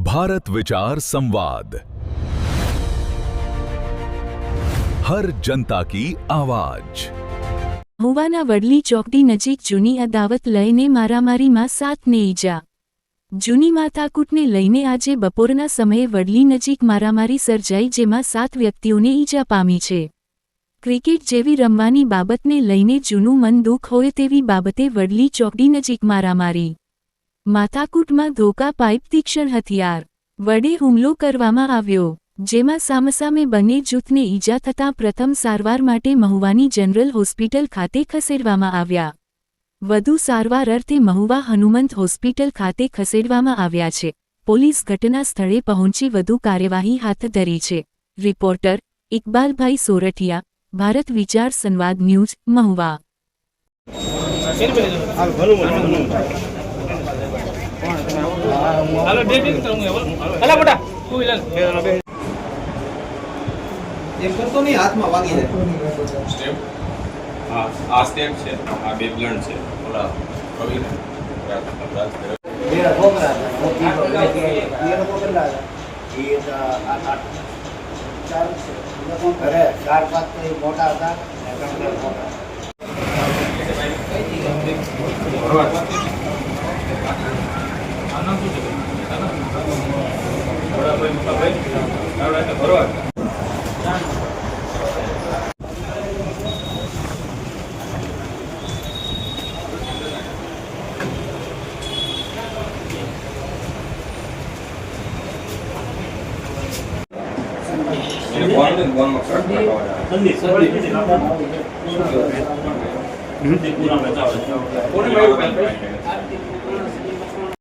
भारत विचार संवाद, हर जनता की आवाज। મહુવાના વડલી ચોકડી નજીક જૂની અદાવત લઈને મારામારીમાં 7ને ઈજા। જૂની માથાકૂટને લઈને આજે બપોરના સમયે વડલી નજીક મારામારી સર્જાઈ, જેમાં 7 વ્યક્તિઓને ઈજા પામી છે। ક્રિકેટ જેવી રમવાની બાબતને લઈને જૂનું મન દુઃખ હોય તેવી બાબતે વડલી ચોકડી નજીક મારામારી, માથાકૂટમાં ધોકા, પાઇપ, તીક્ષ્ણ હથિયાર વડે હુમલો કરવામાં આવ્યો, જેમાં સામસામે બંને જૂથને ઈજા થતાં પ્રથમ સારવાર માટે મહુવાની જનરલ હોસ્પિટલ ખાતે ખસેડવામાં આવ્યા। વધુ સારવાર અર્થે મહુવા હનુમંત હોસ્પિટલ ખાતે ખસેડવામાં આવ્યા છે। પોલીસ ઘટના સ્થળે પહોંચી વધુ કાર્યવાહી હાથ ધરી છે। રિપોર્ટર ઇકબાલભાઈ સોરઠિયા, ભારત વિચાર સંવાદ ન્યૂઝ, મહુવા। એમ કરતો નહીં, હાથમાં વાગી જાય સ્ટેપ। હા, આ સ્ટેપ છે, આ બે બ્લન્ટ છે। ઓલા પ્રવીણ રાજ બે છોકરા હતા, મોટી એ લોકો કેટલા હતા? એ આ ચાર છે, અરે 4-5 તો એ મોટા હતા ને કેટલા મોટા